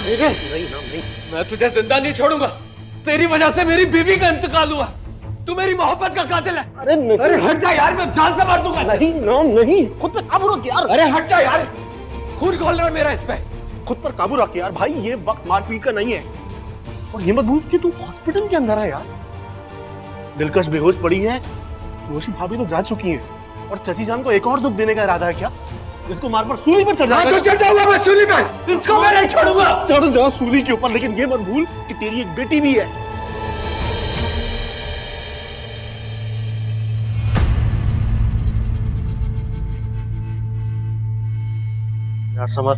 मेरे नहीं नाम नहीं, मैं तुझे जिंदा नहीं छोड़ूंगा। तेरी वजह से मेरी बीवी का इंतकाल हुआ। तू मेरी मोहब्बत का कातिल है। अरे नहीं, अरे हट जा यार, मैं जान से मार दूंगा। नहीं नाम नहीं, खुद पे काबू रख यार। अरे हट जा यार, खून खोलना मेरा इस पे। खुद पर काबू रख यार भाई, ये वक्त मारपीट का नहीं है। और ये मत भूल कि तू हॉस्पिटल के अंदर है यार। दिलकश बेहोश पड़ी है, रोशी भाभी तो जा चुकी हैं और चची जान को एक और दुख देने का इरादा है क्या? इसको मार पर सूली पर चढ़ जाएगा। तो चढ़ जाऊंगा मैं सूली पर, इसको मैं नहीं छोड़ूंगा। चढ़ जा सूली के ऊपर, लेकिन ये मत भूल कि तेरी एक बेटी भी है। यार समर,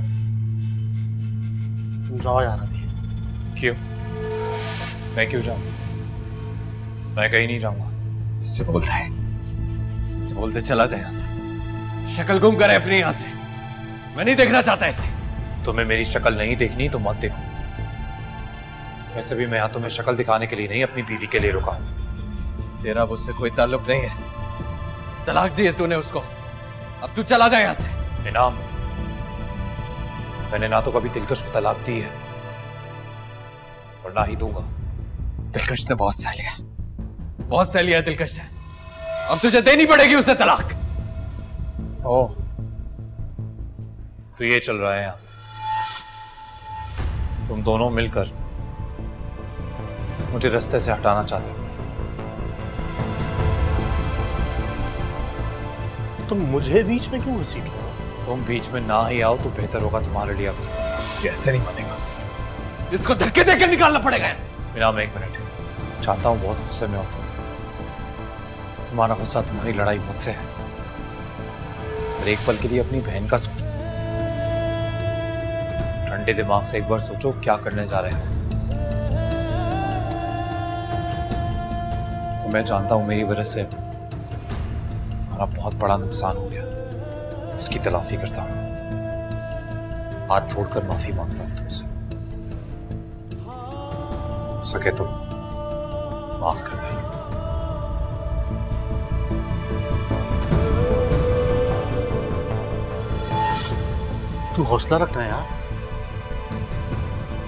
तुम जाओ यार अभी। क्यों? मैं क्यों जाऊं? मैं कहीं नहीं जाऊंगा। इससे बोलता है, इससे बोलते चला जाए यहाँ से। शक्ल गुम करे अपनी यहाँ से, मैं नहीं देखना चाहता इसे। तुम्हें मेरी शक्ल नहीं देखनी तो मत देखो। वैसे भी मैं यहाँ तुम्हें शक्ल दिखाने के लिए नहीं, अपनी बीवी के लिए रुका। तेरा मुझसे कोई ताल्लुक नहीं है। तलाक दी है तूने उसको, अब तू चला जाए यहाँ से। इनाम, मैंने ना तो कभी दिलकश को तलाक दी है और ना ही दूंगा। दिलकश ने बहुत सह लिया, बहुत सह लिया दिलकश ने। अब तुझे देनी पड़ेगी उसे तलाक। ओह, तो ये चल रहा है यहाँ। तुम दोनों मिलकर मुझे रास्ते से हटाना चाहते हो। तुम मुझे बीच में क्यों घसीट रहे हो? तुम बीच में ना ही आओ तो बेहतर होगा तुम्हारे लिए। अफसर कैसे नहीं मानेगा उसे? इसको धक्के देकर निकालना पड़ेगा ऐसे। इनाम एक मिनट, चाहता हूं बहुत गुस्से में हो तुम। तुम्हारा गुस्सा तुम्हारी लड़ाई मुझसे है, पर एक पल के लिए अपनी बहन का सोचो। ठंडे दिमाग से एक बार सोचो क्या करने जा रहे हो। तो मैं जानता हूं मेरी वजह से हमारा बहुत बड़ा नुकसान हो गया, उसकी तलाफी करता हूं। हाथ छोड़कर माफी मांगता हूं तुमसे। हो सके तो माफ कर दे। तू हौसला रखना है यार।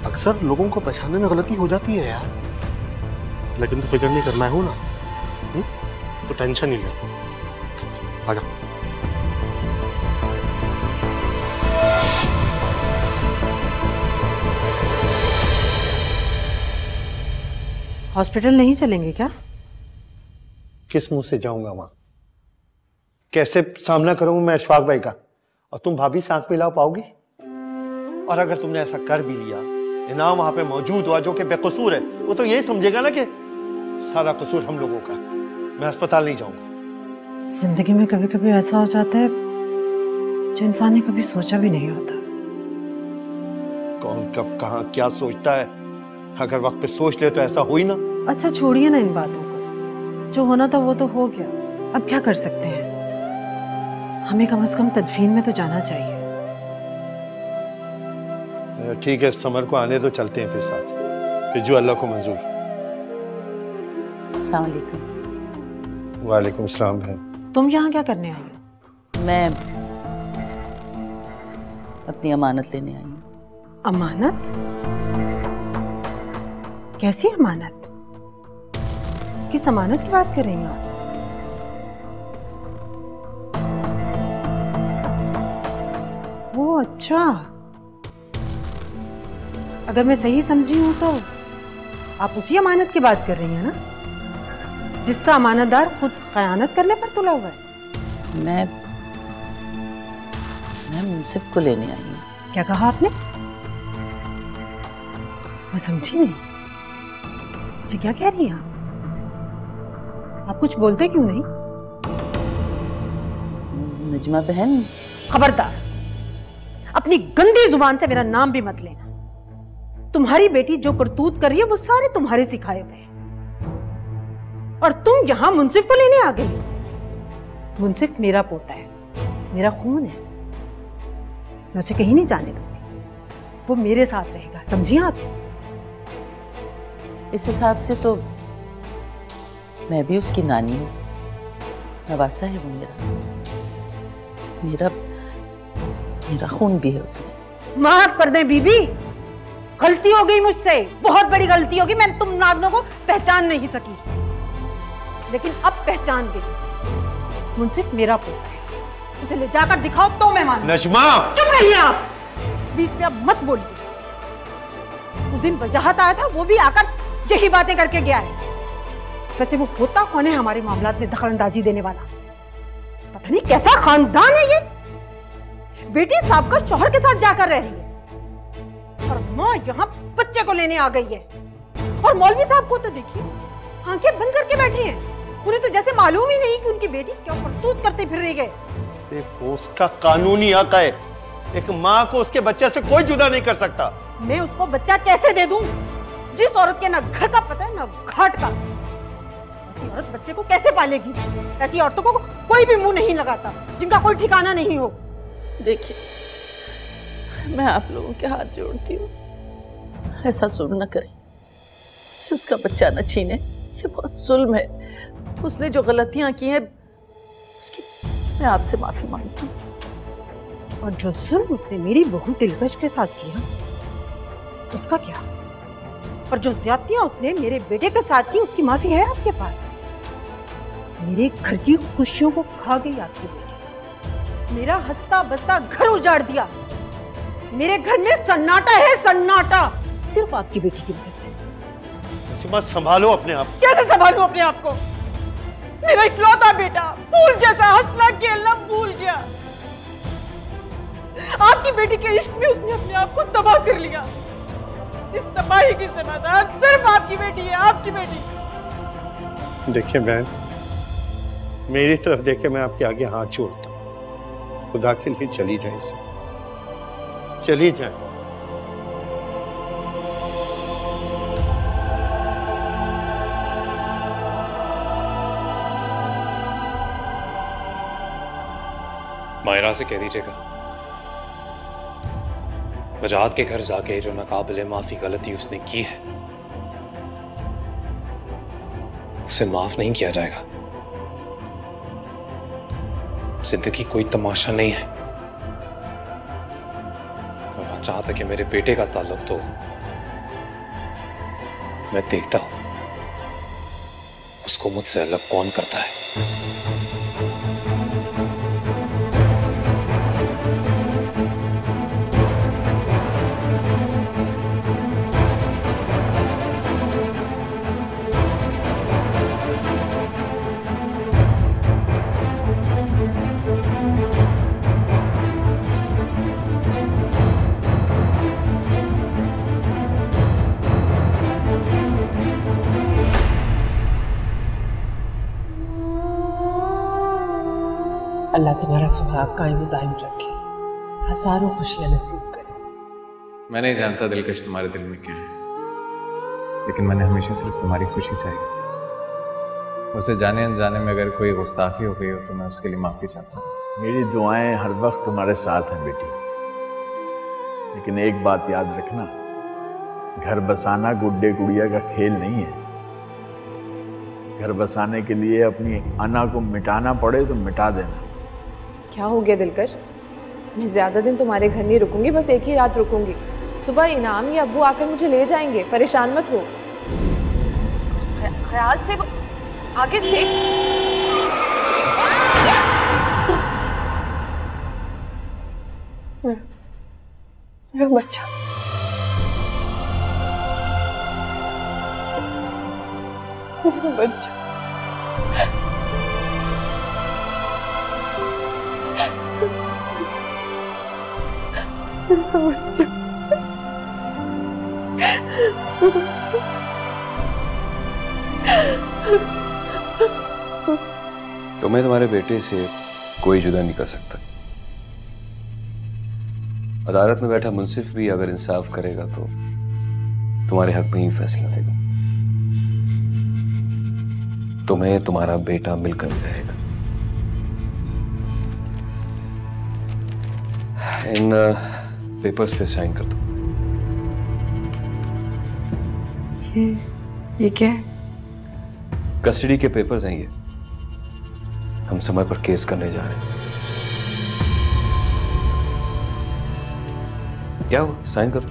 अक्सर लोगों को पहचानने में गलती हो जाती है यार, लेकिन तो फिक्र नहीं करना है, हो ना? तो टेंशन ही ले। आजा। हॉस्पिटल नहीं चलेंगे क्या? किस मुंह से जाऊंगा वहां? कैसे सामना करूंगा मैं अशफाक भाई का? और तुम भाभी से आंख मिला पाओगी? और अगर तुमने ऐसा कर भी लिया, इनाम वहां पे मौजूद हुआ जो कि बेकसूर है, वो तो यही समझेगा ना कि सारा कसूर हम लोगों का। मैं अस्पताल नहीं जाऊंगा। जिंदगी में कभी कभी ऐसा हो जाता है जो इंसान ने कभी सोचा भी नहीं होता। कौन कब कहां क्या सोचता है, अगर वक्त पे सोच ले तो ऐसा हो ही ना। अच्छा छोड़िए ना इन बातों को, जो होना था वो तो हो गया, अब क्या कर सकते हैं? हमें कम से कम तदफीन में तो जाना चाहिए। ठीक है, समर को आने तो चलते हैं फिर साथ, फिर जो अल्लाह को मंजूर। अस्सलाम वालेकुम। वालेकुम सलाम बहन। तुम यहाँ क्या करने आई हो? मैं अपनी अमानत लेने आई हूँ। अमानत? कैसी अमानत? किस अमानत की बात कर रही हो आप? ओह अच्छा, अगर मैं सही समझी हूं तो आप उसी अमानत की बात कर रही हैं ना, जिसका अमानतदार खुद खयानत करने पर तुला हुआ है। मैं मुंसिफ को लेने आई हूँ। क्या कहा आपने? मैं समझी नहीं। जी क्या कह रही हैं आप कुछ बोलते क्यों नहीं? नजमा बहन, खबरदार, अपनी गंदी जुबान से मेरा नाम भी मत लेना। तुम्हारी बेटी जो करतूत कर रही है वो सारे तुम्हारे सिखाए हुए हैं, और तुम यहां मुंसिफ को लेने आ गई। मुंसिफ मेरा पोता है, मेरा खून है, मैं उसे कहीं नहीं जाने दूंगी। वो मेरे साथ रहेगा, समझिए आप? इस हिसाब से तो मैं भी उसकी नानी हूँ। नवासा है वो मेरा खून भी है उसमें। माफ कर दे बीबी, गलती हो गई मुझसे, बहुत बड़ी गलती होगी। मैं तुम नागनों को पहचान नहीं सकी, लेकिन अब पहचान गई। मुंसिफ मेरा पुत्र है, उसे ले जाकर दिखाओ तो मैं मानूं। नजमा! चुप रहिए आप, बीच में अब मत बोलिए। उस दिन वजाहत आया था, वो भी आकर यही बातें करके गया है। वैसे वो होता कौन है हमारे मामलात में दखलंदाजी देने वाला? पता नहीं कैसा खानदान है ये। बेटी साहब का शौहर के साथ जाकर रह रही है और माँ यहाँ बच्चे को लेने आ गई है। और मौलवी साहब को तो देखिए, आंखें बंद करके बैठे हैं। उन्हें तो जैसे मालूम ही नहीं कि उनकी बेटी क्या करतूत करते फिर रही है। देखो, उसका कानूनी हक है। एक माँ को उसके बच्चे से कोई जुदा नहीं कर सकता। मैं उसको बच्चा कैसे दे दूं, जिस औरत के ना घर का पता है ना घाट का? ऐसी औरत बच्चे को कैसे पालेगी? ऐसी औरतों को कोई भी मुंह नहीं लगाता, जिनका कोई ठिकाना नहीं हो। देखिए, मैं आप लोगों के हाथ जोड़ती हूँ, ऐसा जुल्म न करें। उससे उसका बच्चा न छीने, ये बहुत जुल्म है। उसने जो गलतियां की हैं, उसकी मैं आपसे माफी मांगती हूँ। और जो जुल्म उसने मेरी बहू दिलकश के साथ किया, उसका क्या? और जो ज्यादतियां उसने मेरे बेटे के साथ की, उसकी माफी है आपके पास? मेरे घर की खुशियों को खा गई आपकी बेटी। मेरा हंसता बसता घर उजाड़ दिया। मेरे घर में सन्नाटा है, सन्नाटा, सिर्फ आपकी बेटी की वजह से। नजमा, संभालो अपने आप। कैसे संभालूं अपने आप को? मेरा इकलौता बेटा फूल जैसा हंसना खेलना भूल गया। आपकी बेटी के इश्क में उसने अपने आप को तबाह कर लिया। इस तबाही की जिम्मेदार सिर्फ आपकी बेटी है, आपकी बेटी। देखिए बहन, मेरी तरफ देखे, मैं आपके आगे हाथ जोड़ता हूँ। खुदा के लिए चली जाए, इस वक्त चली जाए। मायरा से कह दीजिएगा, वजाहत के घर जाके जो नाकाबिले माफी गलती उसने की है, उसे माफ नहीं किया जाएगा। जिंदगी कोई तमाशा नहीं है। मैं चाहता कि मेरे बेटे का ताल्लुक तो मैं देखता हूं उसको मुझसे अलग कौन करता है। अल्लाह तुम्हारा सुहाग कायम दायम रखे, हजारों खुशियां नसीब करे। मैं नहीं जानता दिलकश तुम्हारे दिल में क्या है, लेकिन मैंने हमेशा सिर्फ तुम्हारी खुशी चाहिए। उसे जाने अनजाने में अगर कोई गुस्ताखी हो गई हो तो मैं उसके लिए माफी चाहता हूँ। मेरी दुआएं हर वक्त तुम्हारे साथ हैं बेटी, लेकिन एक बात याद रखना, घर बसाना गुड्डे गुड़िया का खेल नहीं है। घर बसाने के लिए अपनी अना को मिटाना पड़े तो मिटा देना। क्या हो गया दिलकश? मैं ज्यादा दिन तुम्हारे घर नहीं रुकूंगी, बस एक ही रात रुकूंगी। सुबह इनाम या अब्बू आकर मुझे ले जाएंगे, परेशान मत हो। ख्याल से आगे देख। मेरा बच्चा, मेरा बच्चा। तुम्हें तुम्हारे बेटे से कोई जुदा नहीं कर सकता। अदालत में बैठा मुंसिफ भी अगर इंसाफ करेगा तो तुम्हारे हक में ही फैसला देगा। तुम्हें तुम्हारा बेटा मिलकर ही रहेगा। इन पेपर्स पे साइन कर दो। ये क्या है? कस्टडी के पेपर्स हैं ये। हम समय पर केस करने जा रहे हैं। क्या हुआ? साइन करो।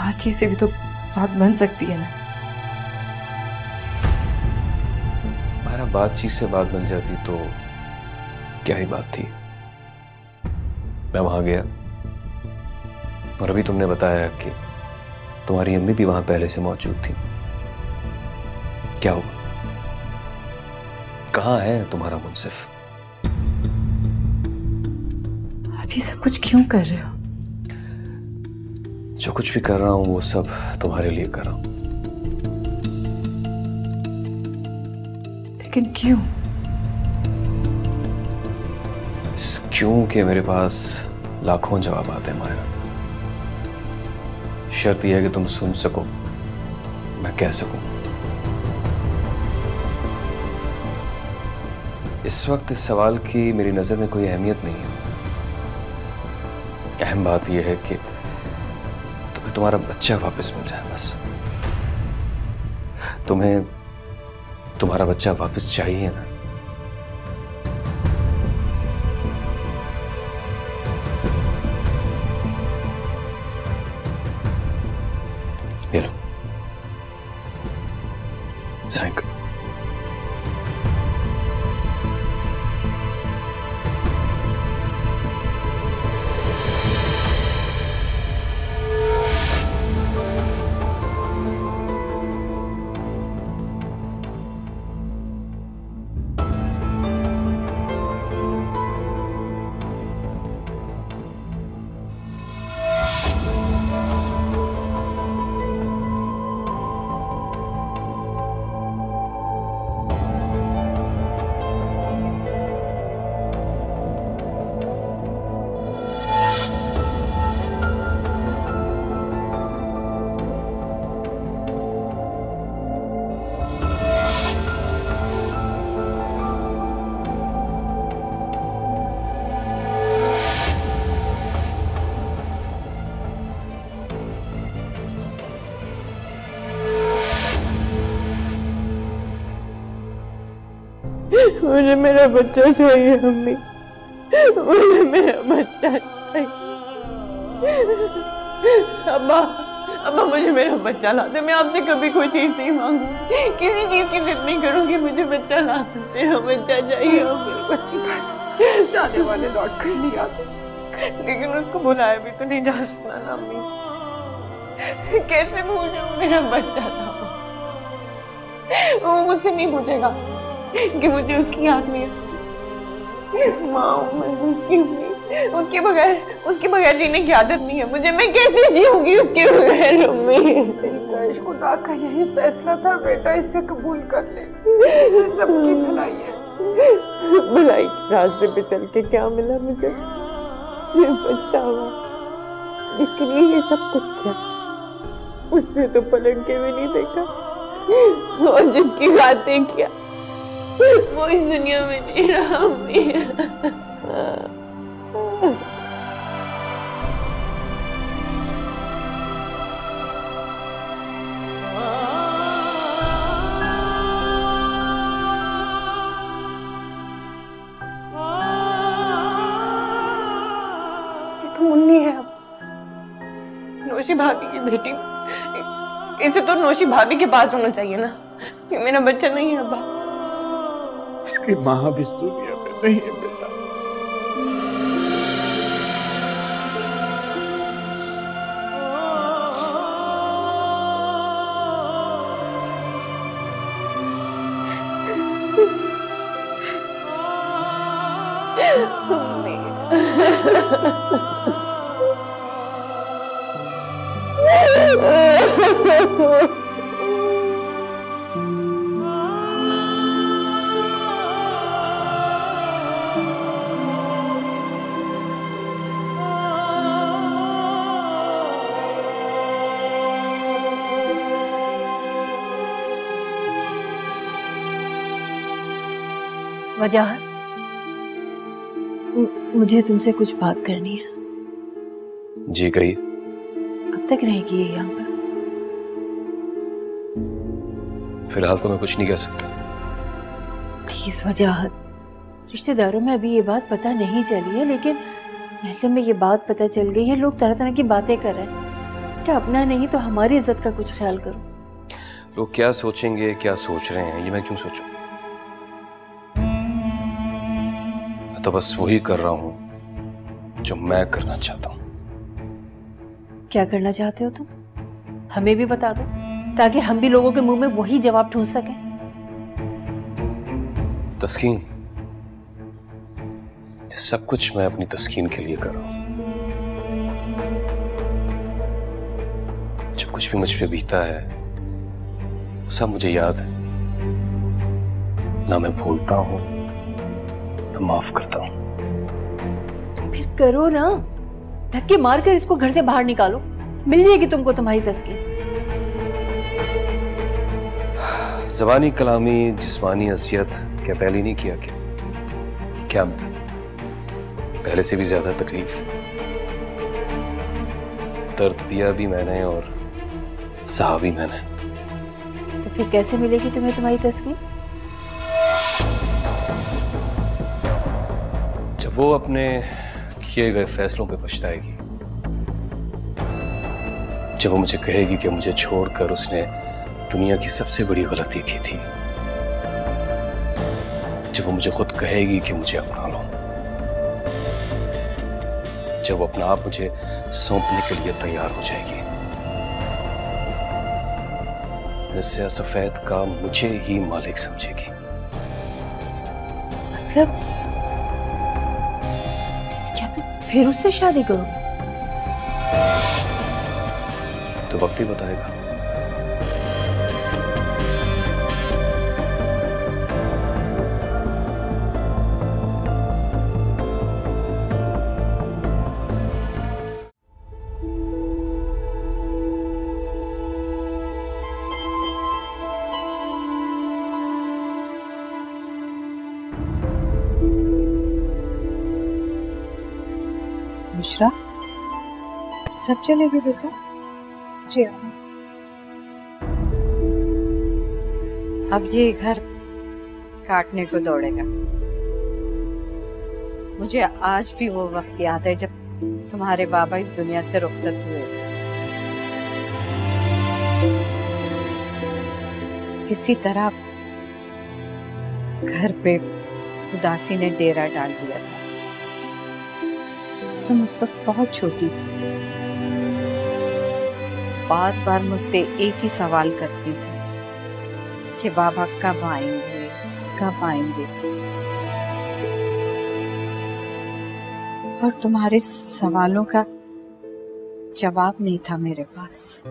बातचीत से भी तो बात बन सकती है ना। हमारा बातचीत से बात बन जाती तो क्या ही बात थी। मैं वहां गया और अभी तुमने बताया कि तुम्हारी अम्मी भी वहां पहले से मौजूद थी। क्या हुआ? कहां है तुम्हारा मुंसिफ? आप ये सब कुछ क्यों कर रहे हो? जो कुछ भी कर रहा हूं वो सब तुम्हारे लिए कर रहा हूं। लेकिन क्यों? इस क्यों के मेरे पास लाखों जवाब आते हैं मायरा। शर्त यह है कि तुम सुन सको, मैं कह सकूं। इस वक्त इस सवाल की मेरी नजर में कोई अहमियत नहीं है। अहम बात यह है कि तुम्हें तुम्हारा बच्चा वापस मिल जाए। बस तुम्हें तुम्हारा बच्चा वापस चाहिए ना? ये लो, साइन करो। मुझे मेरा बच्चा चाहिए अम्मी, मुझे मेरा बच्चा चाहिए। अब्बा, अब्बा मुझे मेरा बच्चा ला दे। मैं आपसे कभी कोई चीज नहीं मांगूंगी, किसी चीज की जिद नहीं करूंगी। मुझे बच्चा ला दे, मेरा बच्चा चाहिए। मेरे बच्चे पास जाने वाले लौट कर नहीं आते, लेकिन उसको बुलाया भी तो नहीं जा सकता ना अम्मी। कैसे भूल जाऊं मेरा बच्चा था? वो मुझसे नहीं पूछेगा कि मुझे उसकी याद नहीं है। माँ मैं उसकी उसके बगैर जीने की आदत नहीं है मुझे। मैं कैसे जीऊंगी उसके बगैर? खुदा का यही फैसला था बेटा, इसे कबूल कर ले, सबकी भलाई है। भलाई के रास्ते पे चल के क्या मिला मुझे? सिर्फ पछतावा, जिसके लिए ये सब कुछ किया उसने तो पलट के भी नहीं देखा, और जिसकी बातें किया वो इस दुनिया में नहीं रहा। ये तो मुन्नी है, अब नौशी भाभी की बेटी। इसे तो नौशी भाभी के पास होना चाहिए ना। ये मेरा बच्चा नहीं है अब्बा। इसकी माँ भी इस दुनिया में नहीं है बेटा। वजह, मुझे तुमसे कुछ बात करनी है। जी कहिए। कब तक रहेगी ये यहाँ पर? फिलहाल तो मैं कुछ नहीं कह सकता। प्लीज वजाहत, रिश्तेदारों में अभी ये बात पता नहीं चली है, लेकिन महल्ले में ये बात पता चल गई है। लोग तरह तरह की बातें कर रहे हैं। क्या अपना नहीं तो हमारी इज्जत का कुछ ख्याल करो। लोग क्या सोचेंगे, क्या सोच रहे हैं, ये मैं क्यों सोचूं? मैं तो बस वही कर रहा हूं जो मैं करना चाहता हूं। क्या करना चाहते हो तुम? हमें भी बता दो ताकि हम भी लोगों के मुंह में वही जवाब ठूंस सकें। तस्कीन, सब कुछ मैं अपनी तस्कीन के लिए कर रहा हूं। जब कुछ भी मुझ पे बीता है सब मुझे याद है, ना मैं भूलता हूं ना माफ करता हूं। तो फिर करो ना, धक्के मारकर इसको घर से बाहर निकालो, मिल जाएगी तुमको तुम्हारी तस्कीन। ज़बानी कलामी जिस्मानी अज़ियत क्या पहले नहीं किया? क्या पहले से भी ज्यादा तकलीफ, दर्द दिया भी मैंने और सहा भी मैंने। तो फिर कैसे मिलेगी तुम्हें तुम्हारी तस्कीन? जब वो अपने किए गए फैसलों पे पछताएगी, जब वो मुझे कहेगी कि मुझे छोड़कर उसने दुनिया की सबसे बड़ी गलती की थी, जब वो मुझे खुद कहेगी कि मुझे अपना लो, जब वो अपना आप मुझे सौंपने के लिए तैयार हो जाएगी, इससे सफेद का मुझे ही मालिक समझेगी। मतलब क्या तुम फिर उससे शादी करोगे? तो वक्त ही बताएगा। बुशरा, सब चले गए बेटा? जी अब ये घर काटने को दौड़ेगा। मुझे आज भी वो वक्त याद है जब तुम्हारे बाबा इस दुनिया से रुखसत हुए थे। किसी तरह घर पे उदासी ने डेरा डाल दिया था। तुम उस वक्त बहुत छोटी थी, बार बार मुझसे एक ही सवाल करती थी कि बाबा कब आएंगे, कब आएंगे। और तुम्हारे सवालों का जवाब नहीं था मेरे पास।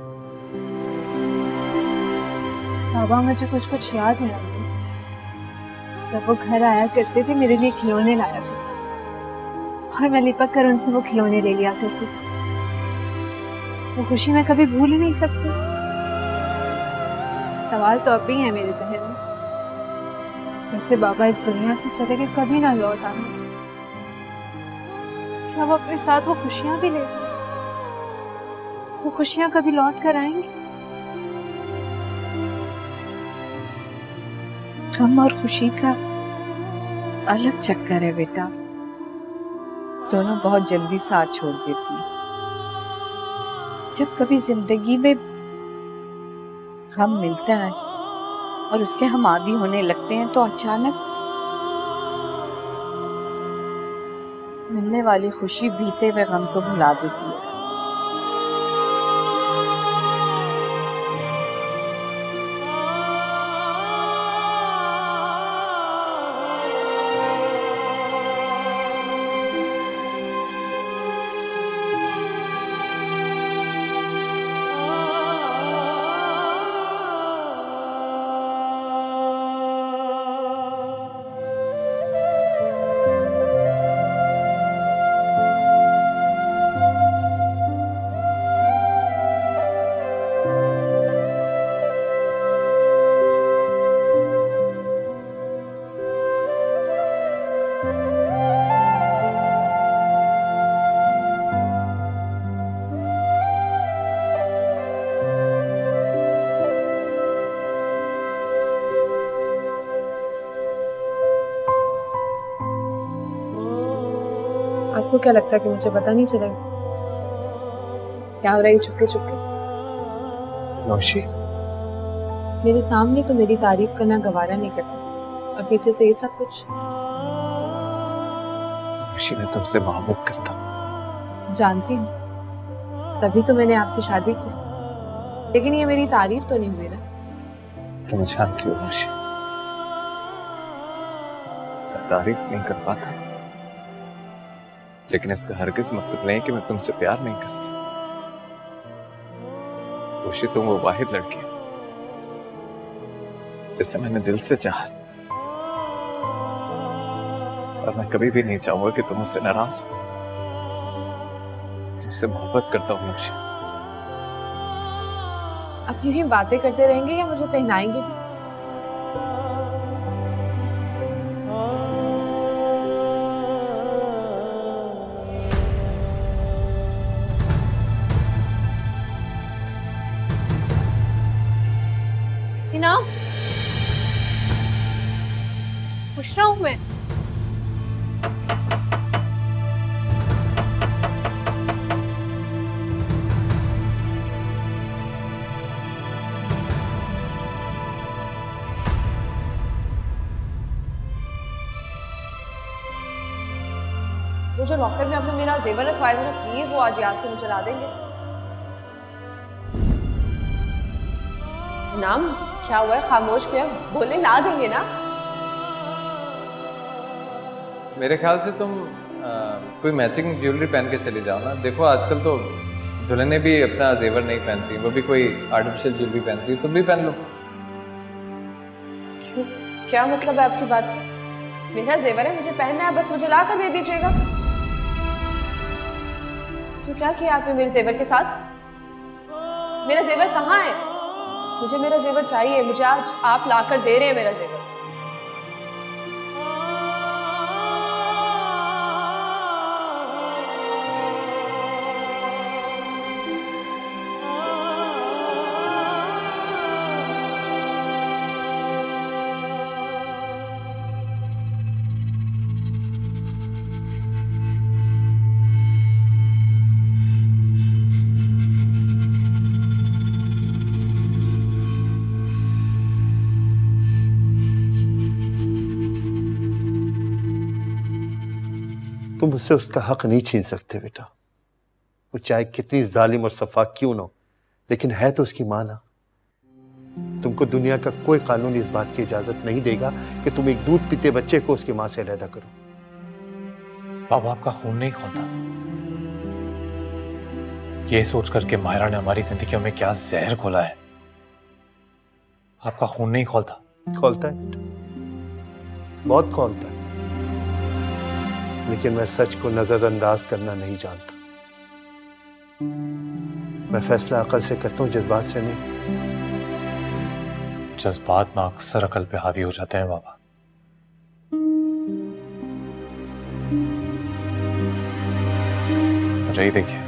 बाबा, मुझे कुछ कुछ याद है। जब वो घर आया करते थे मेरे लिए खिलौने लाया करते और मैं लिपक कर उनसे वो खिलौने ले लिया करती थी। वो खुशी मैं कभी भूल ही नहीं सकती। सवाल तो अब भी है मेरे जहन में, जैसे बाबा इस दुनिया से चले गए कभी ना लौट आए, क्या वो अपने साथ वो खुशियां भी ले गए? वो खुशियां कभी लौट कर आएंगी? गम और खुशी का अलग चक्कर है बेटा, दोनों बहुत जल्दी साथ छोड़ देती हैं। जब कभी जिंदगी में गम मिलता है और उसके हम आदी होने लगते हैं तो अचानक मिलने वाली खुशी बीते हुए गम को भुला देती है। आपको क्या लगता है कि मुझे पता नहीं चलेगा? क्या हो रहा है चुपके चुपके? नौशी, मेरे सामने तो मेरी तारीफ करना गवारा नहीं करता और पीछे से ये सब कुछ। नौशी, मैं तुमसे मोहब्बत करता हूँ। जानती हूँ, तभी तो मैंने आपसे शादी की। लेकिन ये मेरी तारीफ तो नहीं हुई ना। तुम जानती हो नौशी, मैं तारीफ नहीं कर पाता, लेकिन इसका हरगिज मतलब नहीं कि मैं तुमसे प्यार नहीं करता। नौशी, तुम वो वाहिद लड़की हो जिसे मैंने दिल से चाहा, और मैं कभी भी नहीं चाहूंगा कि तुम मुझसे नाराज हो। तुमसे मोहब्बत करता हूँ नौशी। अब यूं ही बातें करते रहेंगे या मुझे पहनाएंगे भी? इनाम, पूछ रहा हूं मैं। वो जो लॉकर में आपने मेरा जेवर रखवाया था, प्लीज वो आज यहाँ से मुझे ला देंगे। नाम क्या हुआ है? खामोश क्यों है? बोले ला देंगे ना? मेरे ख्याल से तुम कोई मैचिंग ज्वेलरी पहन के चली जाओ ना। देखो आजकल तो दुल्हने भी अपना जेवर नहीं पहनती, वो भी कोई आर्टिफिशियल ज्वेलरी पहनती है। तुम भी पहन लो। क्यों? क्या मतलब है आपकी बात का? मेरा जेवर है, मुझे पहनना है, बस मुझे ला कर दे दीजिएगा। क्यों, क्या किया आपने मेरे जेवर के साथ? मेरा जेवर कहाँ है? मुझे मेरा जेवर चाहिए। मुझे आज आप लाकर दे रहे हैं मेरा जेवर। तुम उससे उसका हक नहीं छीन सकते बेटा। वो चाहे कितनी जालिम और सफाक क्यों ना हो, लेकिन है तो उसकी मां ना। तुमको दुनिया का कोई कानून इस बात की इजाजत नहीं देगा कि तुम एक दूध पीते बच्चे को उसकी मां से अलग करो। बाबा, आपका खून नहीं खोलता। ये सोच करके माहिरा ने हमारी जिंदगियों में क्या जहर खोला है। आपका खून नहीं खोलता। खोलता है, बहुत खोलता है, लेकिन मैं सच को नजरअंदाज करना नहीं जानता। मैं फैसला अकल से करता हूं, जज्बात से नहीं। जज्बात ना अक्सर अकल पे हावी हो जाते हैं बाबा। मुझे ही देखिए,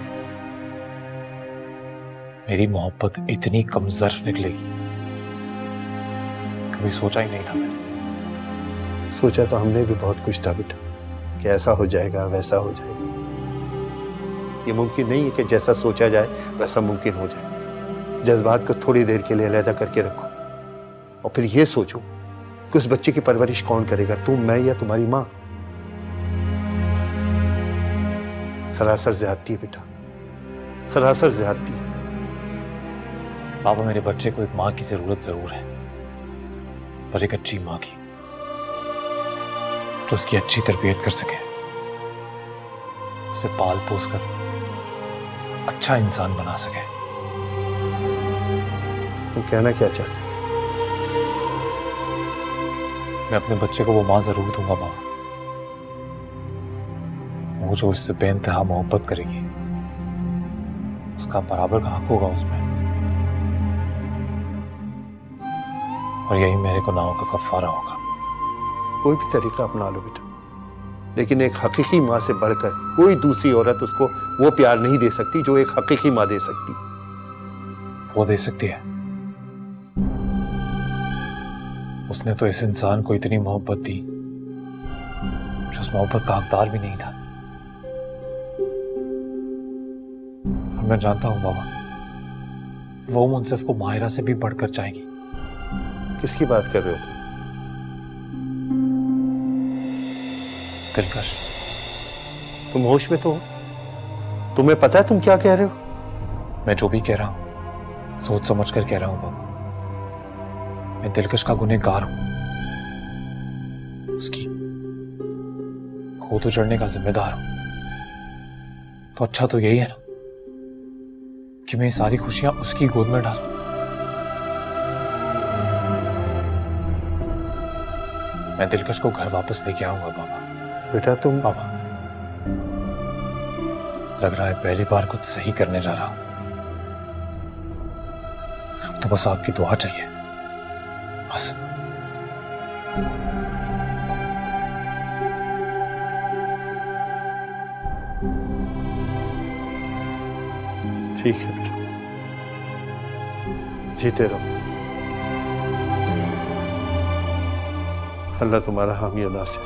मेरी मोहब्बत इतनी कमजोर निकलेगी कभी सोचा ही नहीं था मैंने। सोचा तो हमने भी बहुत कुछ था बेटा, कि ऐसा हो जाएगा, वैसा हो जाएगा। ये मुमकिन नहीं है कि जैसा सोचा जाए वैसा मुमकिन हो जाए। जज्बात को थोड़ी देर के लिए अलग करके रखो और फिर ये सोचो कि उस बच्चे की परवरिश कौन करेगा, तुम, मैं या तुम्हारी मां। सरासर ज्यादती है बेटा, सरासर ज्यादती है। बाबा, मेरे बच्चे को एक मां की जरूरत जरूर है, पर एक अच्छी मां की, जो उसकी अच्छी तरबियत कर सके, उसे पाल पोस कर अच्छा इंसान बना सके। तुम कहना क्या चाहते हो? मैं अपने बच्चे को वो मां जरूर दूंगा बाबा, वो जो उससे बेइंतहा मोहब्बत करेगी, उसका बराबर का हक होगा उसमें, और यही मेरे गुनाहों का कफारा होगा। कोई भी तरीका अपना लो बेटा, लेकिन एक हकीकी माँ से बढ़कर कोई दूसरी औरत उसको वो प्यार नहीं दे सकती जो एक हकीकी माँ दे सकती। वो दे सकती है। उसने तो इस इंसान को इतनी मोहब्बत दी जो उस मोहब्बत का हकदार भी नहीं था, और मैं जानता हूं बाबा, वो मुंसिफ को माहिरा से भी बढ़कर चाहेगी। किसकी बात कर रहे हो? दिलकश, तुम होश में तो हो? तुम्हें पता है तुम क्या कह रहे हो? मैं जो भी कह रहा हूं सोच समझ कर कह रहा हूं बाबा। मैं दिलकश का गुनहगार हूं, उसकी गोद उजड़ने का जिम्मेदार हूं। तो अच्छा तो यही है ना कि मैं सारी खुशियां उसकी गोद में डालूं। मैं दिलकश को घर वापस लेके आऊंगा बाबा। बेटा तुम बाबा, लग रहा है पहली बार कुछ सही करने जा रहा हूं। तो बस आपकी दुआ चाहिए, बस। ठीक है बेटा, जीते रहो। अल्लाह तुम्हारा हामी और नासिर।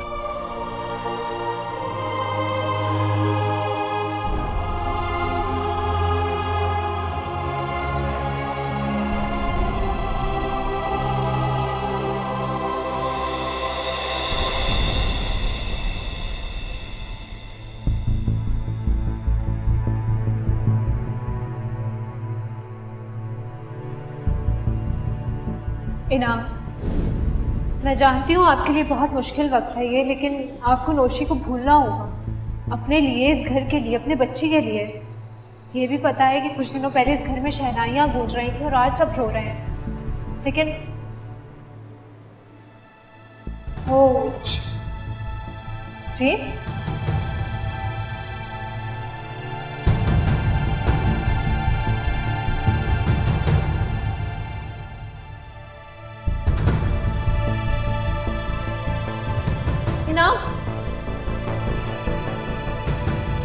इनाम, मैं जानती हूँ आपके लिए बहुत मुश्किल वक्त है ये, लेकिन आपको नौशी को भूलना होगा। अपने लिए, इस घर के लिए, अपने बच्ची के लिए। ये भी पता है कि कुछ दिनों पहले इस घर में शहनाइयाँ गूंज रही थी और आज सब रो रहे हैं, लेकिन वो जी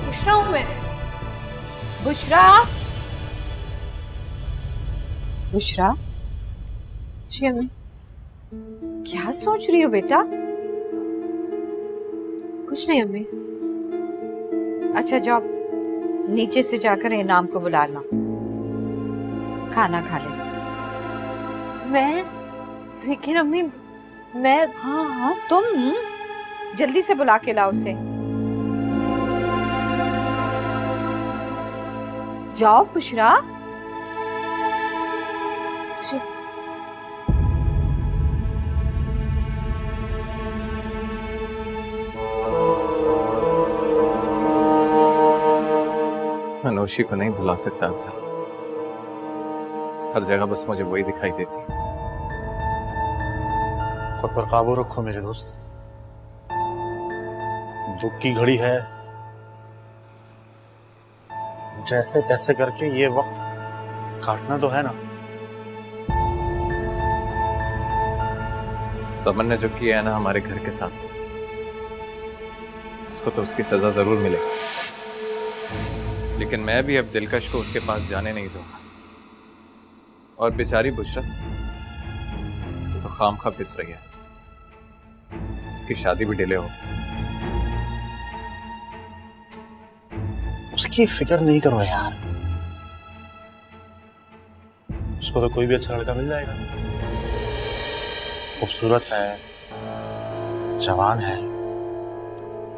बुशरा हूं मैं। बुशरा, बुशरा जी अम्मी। क्या सोच रही हो बेटा? कुछ नहीं अम्मी। अच्छा जाओ, नीचे से जाकर इनाम को बुला ला, खाना खा ले। मैं? लेकिन अम्मी मैं। हाँ, तुम जल्दी से बुला के लाओ उसे। जाओ बुशरा। मैं नौशी को नहीं भुला सकता अफजल। हर जगह बस मुझे वही दिखाई देती। खुद पर काबू रखो मेरे दोस्त, दुख की घड़ी है। जैसे तैसे करके ये वक्त काटना तो है ना। समन ने जो किया है ना हमारे घर के साथ, उसको तो उसकी सजा जरूर मिलेगी, लेकिन मैं भी अब दिलकश को उसके पास जाने नहीं दूंगा। और बेचारी बुशरा तो खामखा पिस रही है, उसकी शादी भी डिले हो। उसकी फिक्र नहीं करो यार, उसको तो कोई भी अच्छा लड़का मिल जाएगा। खूबसूरत है, जवान है,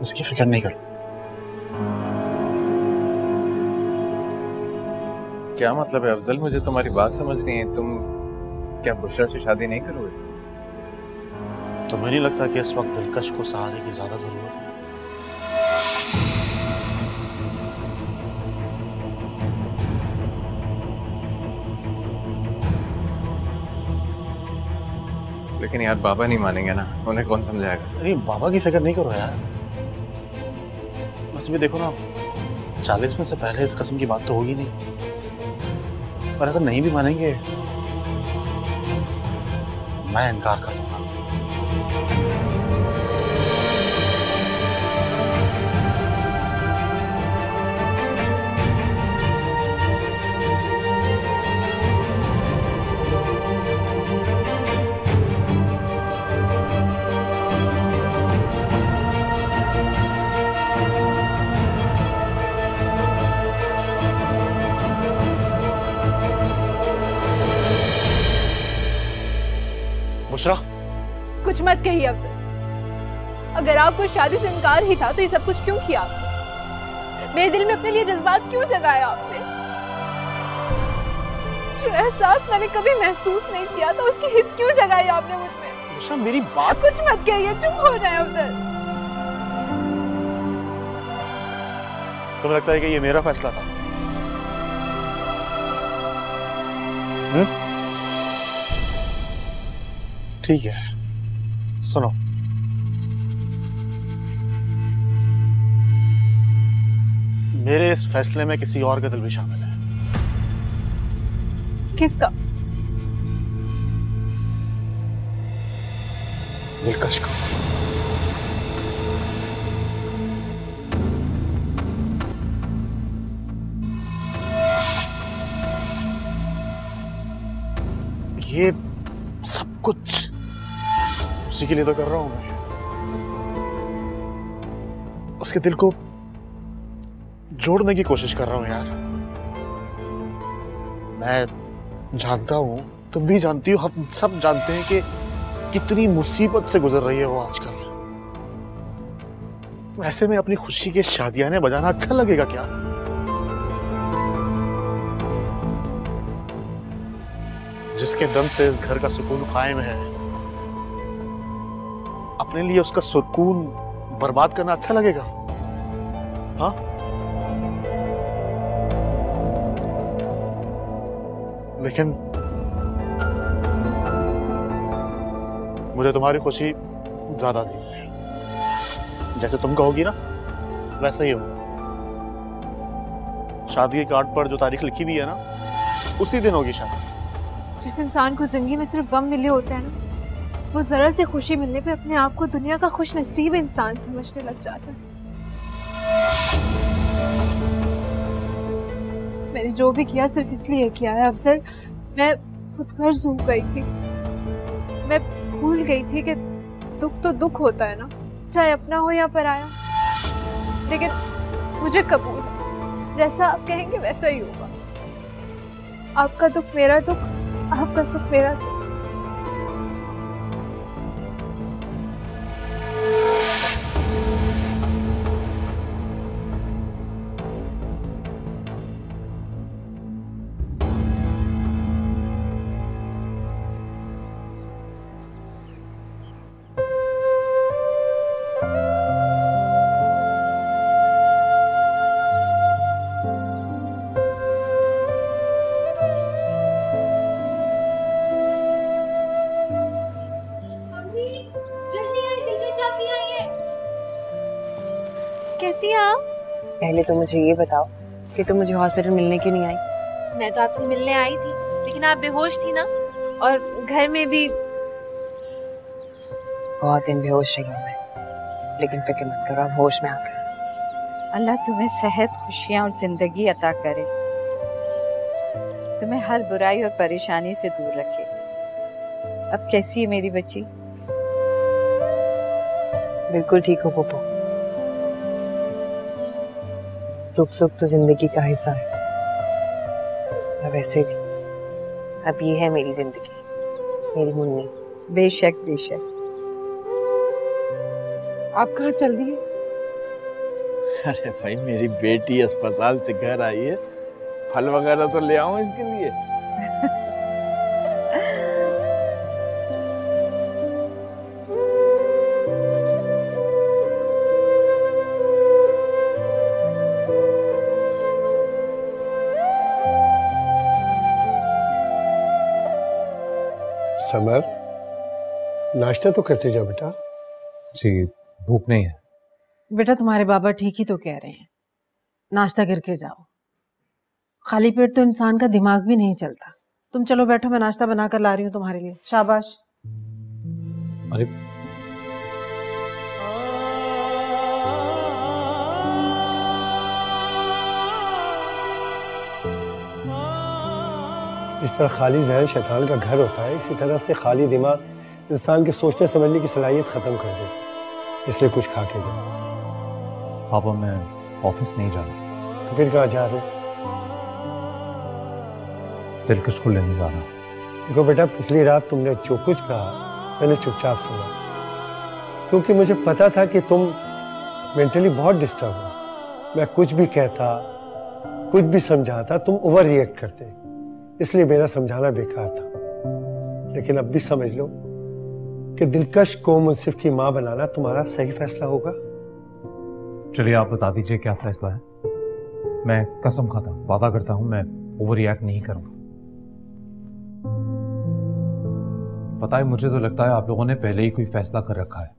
उसकी फिक्र नहीं करो। क्या मतलब है अफजल? मुझे तुम्हारी बात समझ नहीं है। तुम क्या बुशरा से शादी नहीं करोगे? तुम्हें नहीं लगता कि इस वक्त दिलकश को सहारे की ज्यादा जरूरत है? लेकिन यार बाबा नहीं मानेंगे ना, उन्हें कौन समझाएगा? नहीं, बाबा की फिक्र नहीं करो यार। बस भी देखो ना, 40 में से पहले इस किस्म की बात तो होगी नहीं। पर अगर नहीं भी मानेंगे, मैं इनकार कर दूंगा। बुशरा, कुछ मत कहिए अफजल। अगर आपको शादी से इनकार ही था तो ये सब कुछ क्यों किया आपने? मेरे दिल में अपने लिए जज्बात क्यों जगाया आपने? जो एहसास मैंने कभी महसूस नहीं किया था उसकी हिस्स क्यों जगाई आपने मुझ में? बुशरा मेरी बात। कुछ मत कहिए, चुप हो जाए अफजल। तुम्हें लगता है कि ये मेरा फैसला था? ठीक है, सुनो, मेरे इस फैसले में किसी और का दिल भी शामिल है। किसका? दिलकश का। ये सब कुछ उसी के लिए तो कर रहा हूं मैं। उसके दिल को जोड़ने की कोशिश कर रहा हूं यार। मैं जानता हूं, तुम भी जानती हो, हम सब जानते हैं कि कितनी मुसीबत से गुजर रही है वो आजकल। ऐसे में अपनी खुशी के शादियाने बजाना अच्छा लगेगा क्या? जिसके दम से इस घर का सुकून कायम है, अपने लिए उसका सुकून बर्बाद करना अच्छा लगेगा? हाँ? लेकिन मुझे तुम्हारी खुशी ज्यादा अजीज है। जैसे तुम कहोगी ना वैसे ही हो। शादी के कार्ड पर जो तारीख लिखी हुई है ना, उसी दिन होगी शादी। जिस इंसान को जिंदगी में सिर्फ गम मिले होते हैं ना, वो जरा से खुशी मिलने पे अपने आप को दुनिया का खुश नसीब इंसान समझने लग जाता है। मैंने जो भी किया सिर्फ इसलिए किया है अफजल। मैं खुद पर सूख गई थी। मैं भूल गई थी कि दुख तो दुख होता है ना, चाहे अपना हो या पराया। लेकिन मुझे कबूल है, जैसा आप कहेंगे वैसा ही होगा। आपका दुख मेरा दुख, आपका सुख मेरा सुख। कैसी हैं आप? पहले तो मुझे ये बताओ कि तुम मुझे हॉस्पिटल मिलने क्यों नहीं आई? मैं तो आपसे मिलने आई थी, लेकिन आप बेहोश थी ना, और घर में भी। बहुत दिन बेहोश रही हूँ मैं, लेकिन फिक्र मत करो, अब होश में आ गए। अल्लाह तुम्हें सेहत, खुशियाँ और जिंदगी अता करे, तुम्हें हर बुराई और परेशानी से दूर रखे। अब कैसी है मेरी बच्ची? बिल्कुल ठीक हो पोपो। दुख सुख तो जिंदगी का हिस्सा है, और वैसे भी अब ये है मेरी जिंदगी, मेरी मुन्नी। बेशक बेशक। आप कहाँ चल दिए? अरे भाई, मेरी बेटी अस्पताल से घर आई है, फल वगैरह तो ले आऊं इसके लिए। समर, नाश्ता तो करते जाओ बेटा। जी भूख नहीं है। बेटा तुम्हारे बाबा ठीक ही तो कह रहे हैं, नाश्ता करके जाओ। खाली पेट तो इंसान का दिमाग भी नहीं चलता। तुम चलो बैठो, मैं नाश्ता बनाकर ला रही हूँ तुम्हारे लिए। शाबाश। अरे इस तरह खाली जहन शैतान का घर होता है, इसी तरह से खाली दिमाग इंसान के सोचने समझने की सलाहियत खत्म कर देता है। इसलिए कुछ खा के दो। पापा मैं ऑफिस नहीं जाना। तो फिर कहाँ जा रहे? दिलकश को लेने जा रहा। देखो बेटा, पिछली रात तुमने जो कुछ कहा मैंने चुपचाप सुना, क्योंकि मुझे पता था कि तुम मेंटली बहुत डिस्टर्ब हो। मैं कुछ भी कहता, कुछ भी समझाता, तुम ओवर रिएक्ट करते, इसलिए मेरा समझाना बेकार था। लेकिन अब भी समझ लो कि दिलकश को मुंसिफ की मां बनाना तुम्हारा सही फैसला होगा। चलिए आप बता दीजिए क्या फैसला है। मैं कसम खाता हूं, वादा करता हूं, मैं ओवर रिएक्ट नहीं करूंगा। पता है, मुझे तो लगता है आप लोगों ने पहले ही कोई फैसला कर रखा है।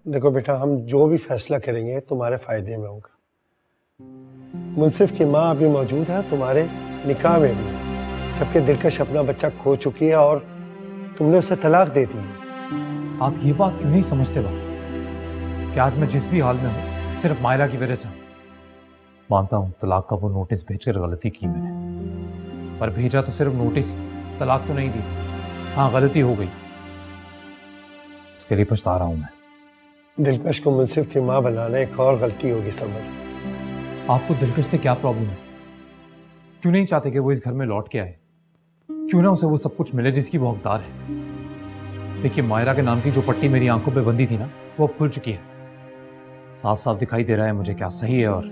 देखो बेटा, हम जो भी फैसला करेंगे तुम्हारे फायदे में होगा। मुंसिफ की माँ अभी मौजूद है, तुम्हारे निकाह में भी, जबकि दिलकश अपना बच्चा खो चुकी है और तुमने उसे तलाक दे दी है। आप ये बात क्यों नहीं समझते बाबा कि आज मैं जिस भी हाल में हूँ सिर्फ मायरा की वजह से। मानता हूँ तलाक का वो नोटिस भेजकर गलती की मैंने, पर भेजा तो सिर्फ नोटिस, तलाक तो नहीं दी। हाँ, गलती हो गई, उसके लिए पछता रहा हूं मैं। दिलकश को मुंसिफ की मां बनाना एक और गलती होगी समझ। आपको दिलकश से क्या प्रॉब्लम है? क्यों नहीं चाहते कि वो इस घर में लौट के आए? क्यों ना उसे वो सब कुछ मिले जिसकी वो हकदार है? देखिए, मायरा के नाम की जो पट्टी मेरी आंखों पे बंदी थी ना, वो अब खुल चुकी है। साफ साफ दिखाई दे रहा है मुझे क्या सही है और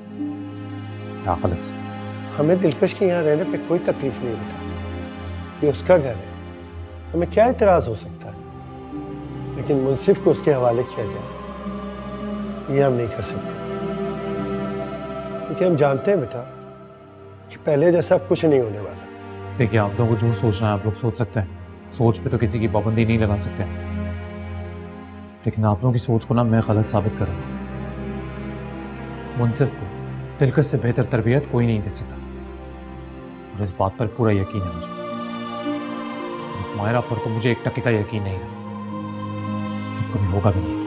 क्या गलत। हमें दिलकश के यहाँ रहने पे कोई तकलीफ नहीं बेटा, ये उसका घर है, हमें क्या एतराज हो सकता है। लेकिन मुंसिफ को उसके हवाले किया जाए, ये हम नहीं कर सकते, क्योंकि हम जानते हैं बेटा कि पहले जैसा अब कुछ नहीं होने वाला। देखिए, आप लोगों को जो सोचना है आप लोग सोच सकते हैं, सोच पे तो किसी की पाबंदी नहीं लगा सकते, लेकिन आप लोगों की सोच को ना मैं गलत साबित करूंगा। मुंसिफ को दिलकश से बेहतर तरबियत कोई नहीं दे सकता, और इस बात पर पूरा यकीन है मुझे। उस मायरा पर तो मुझे 1% का यकीन नहीं है, कभी होगा भी नहीं।